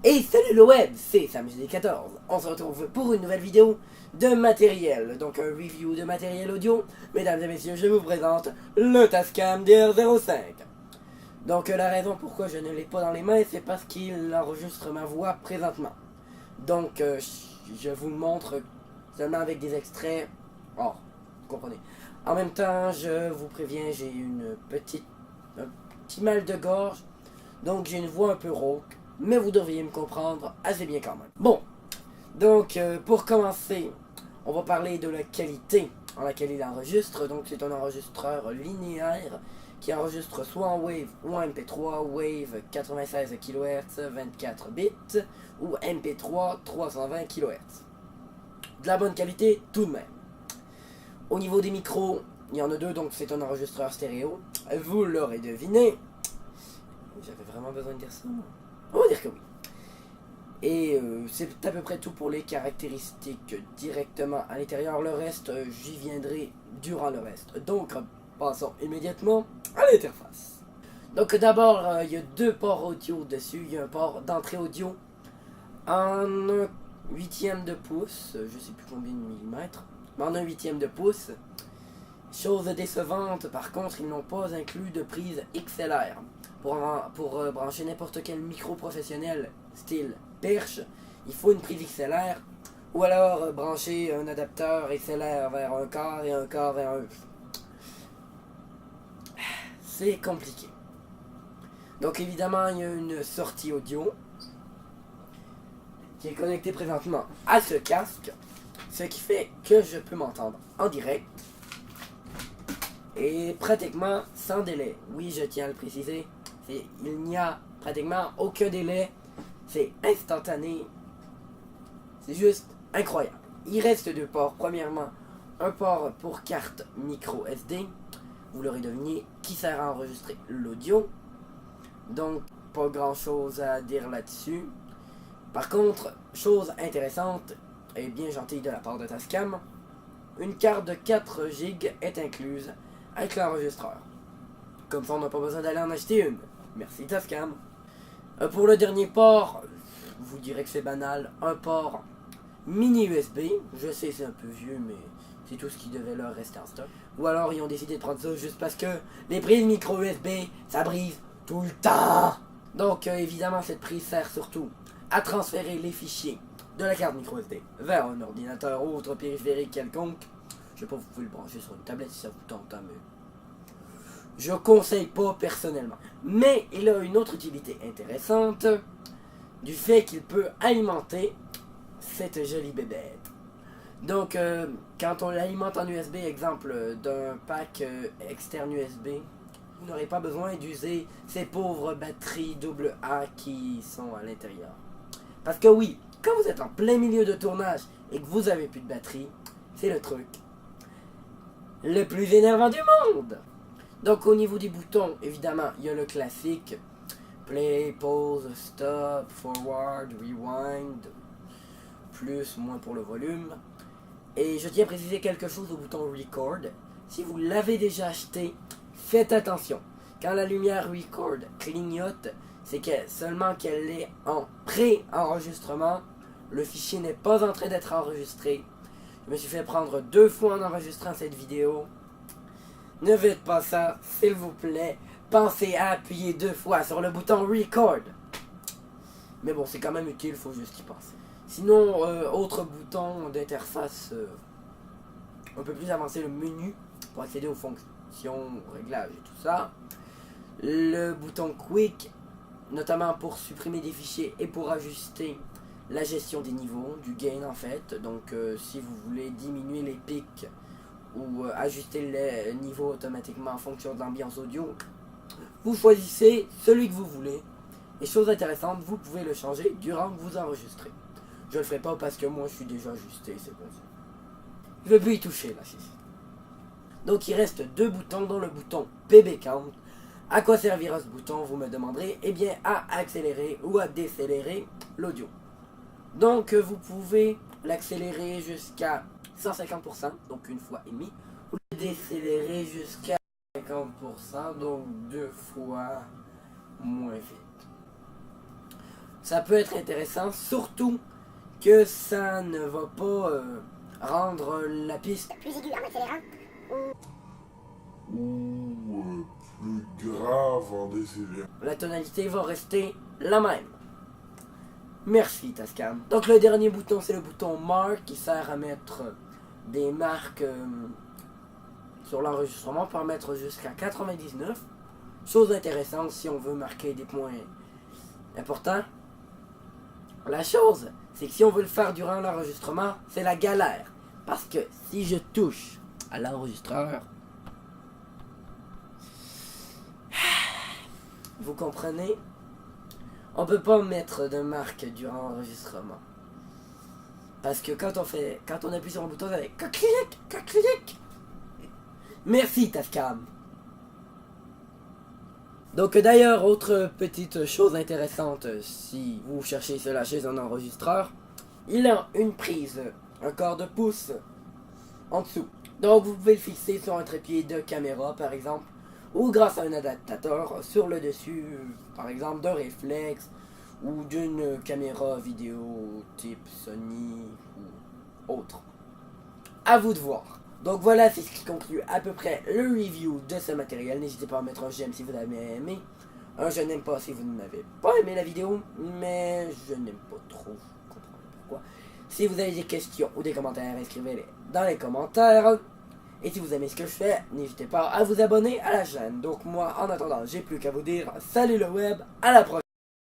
Et salut le web, c'est SamJD14. On se retrouve pour une nouvelle vidéo de matériel, donc un review de matériel audio. Mesdames et messieurs, je vous présente le Tascam DR05. Donc la raison pourquoi je ne l'ai pas dans les mains, c'est parce qu'il enregistre ma voix présentement. Donc je vous le montre seulement avec des extraits. Oh, vous comprenez. En même temps, je vous préviens, j'ai un petit mal de gorge, donc j'ai une voix un peu rauque. Mais vous devriez me comprendre assez bien quand même. Bon, donc pour commencer, on va parler de la qualité en laquelle il enregistre. Donc c'est un enregistreur linéaire qui enregistre soit en Wave ou en MP3, Wave 96 kHz 24 bits ou MP3 320 kHz. De la bonne qualité tout de même. Au niveau des micros, il y en a deux, donc c'est un enregistreur stéréo. Vous l'aurez deviné. J'avais vraiment besoin de dire ça, moi. On va dire que oui. Et c'est à peu près tout pour les caractéristiques directement à l'intérieur. Le reste, j'y viendrai durant le reste. Donc, passons immédiatement à l'interface. Donc d'abord, il y a deux ports audio dessus. Il y a un port d'entrée audio en 1/8 de pouce. Je sais plus combien de millimètres. Mais en 1/8 de pouce. Chose décevante, par contre, ils n'ont pas inclus de prise XLR. Pour brancher n'importe quel micro professionnel style perche, il faut une prise XLR ou alors brancher un adapteur XLR vers un quart et un quart vers un. C'est compliqué. Donc évidemment, il y a une sortie audio qui est connectée présentement à ce casque, ce qui fait que je peux m'entendre en direct et pratiquement sans délai. Oui, je tiens à le préciser. Il n'y a pratiquement aucun délai, c'est instantané, c'est juste incroyable. Il reste deux ports. Premièrement, un port pour carte micro SD, vous l'aurez deviné, qui sert à enregistrer l'audio. Donc, pas grand chose à dire là-dessus. Par contre, chose intéressante et bien gentille de la part de Tascam, une carte de 4 Go est incluse avec l'enregistreur. Comme ça, on n'a pas besoin d'aller en acheter une. Merci Tascam. Pour le dernier port, vous direz que c'est banal, un port mini USB. Je sais, c'est un peu vieux, mais c'est tout ce qui devait leur rester en stock. Ou alors ils ont décidé de prendre ça juste parce que les prises micro USB, ça brise tout le temps. Donc évidemment, cette prise sert surtout à transférer les fichiers de la carte micro SD vers un ordinateur ou autre périphérique quelconque. Je sais pas, vous pouvez le brancher sur une tablette si ça vous tente, mais je conseille pas personnellement. Mais il a une autre utilité intéressante du fait qu'il peut alimenter cette jolie bébête. Donc, quand on l'alimente en USB, exemple d'un pack externe USB, vous n'aurez pas besoin d'user ces pauvres batteries AA qui sont à l'intérieur. Parce que oui, quand vous êtes en plein milieu de tournage et que vous avez plus de batterie, c'est le truc le plus énervant du monde. Donc au niveau des boutons, évidemment, il y a le classique play, pause, stop, forward, rewind, plus, moins pour le volume. Et je tiens à préciser quelque chose au bouton record. Si vous l'avez déjà acheté, faites attention. Quand la lumière record clignote, c'est que seulement qu'elle est en pré-enregistrement. Le fichier n'est pas en train d'être enregistré. Je me suis fait prendre 2 fois en enregistrant cette vidéo. Ne faites pas ça, s'il vous plaît. Pensez à appuyer 2 fois sur le bouton Record. Mais bon, c'est quand même utile, il faut juste y penser. Sinon, autre bouton d'interface un peu plus avancé, le menu pour accéder aux fonctions, aux réglages et tout ça. Le bouton Quick, notamment pour supprimer des fichiers et pour ajuster la gestion des niveaux, du gain en fait. Donc si vous voulez diminuer les pics ou ajuster le niveau automatiquement en fonction de l'ambiance audio, vous choisissez celui que vous voulez. Et chose intéressante, vous pouvez le changer durant que vous enregistrez. Je le ferai pas parce que moi je suis déjà ajusté, c'est pas ça. Je vais plus y toucher là. Donc il reste deux boutons, dont le bouton PB Count. À quoi servira ce bouton, vous me demanderez? Eh bien à accélérer ou à décélérer l'audio. Donc vous pouvez l'accélérer jusqu'à 150%, donc une fois et demie, ou le décélérer jusqu'à 50%, donc 2 fois moins vite. ça peut être intéressant, surtout que ça ne va pas rendre la piste plus aiguë en accélérant ou plus grave en décédant. la tonalité va rester la même. Merci Tascam. Donc le dernier bouton, c'est le bouton Mark qui sert à mettre des marques sur l'enregistrement. On peut en mettre jusqu'à 99. Chose intéressante si on veut marquer des points importants. La chose, c'est que si on veut le faire durant l'enregistrement, c'est la galère. Parce que si je touche à l'enregistreur, vous comprenez, on peut pas mettre de marque durant l'enregistrement. Parce que quand on appuie sur un bouton, ça fait clic. Merci Tascam. Donc d'ailleurs, autre petite chose intéressante, si vous cherchez cela chez un enregistreur, il a une prise, un quart de pouce en dessous. Donc vous pouvez le fixer sur un trépied de caméra par exemple, ou grâce à un adaptateur sur le dessus, par exemple d'un réflexe, ou d'une caméra vidéo type Sony ou autre. À vous de voir. Donc voilà, c'est ce qui conclut à peu près le review de ce matériel. N'hésitez pas à mettre un j'aime si vous avez aimé. Un je n'aime pas si vous n'avez pas aimé la vidéo. Mais je n'aime pas trop. Vous comprenez pourquoi. Si vous avez des questions ou des commentaires, écrivez-les dans les commentaires. Et si vous aimez ce que je fais, n'hésitez pas à vous abonner à la chaîne. Donc moi, en attendant, j'ai plus qu'à vous dire salut le web, à la prochaine.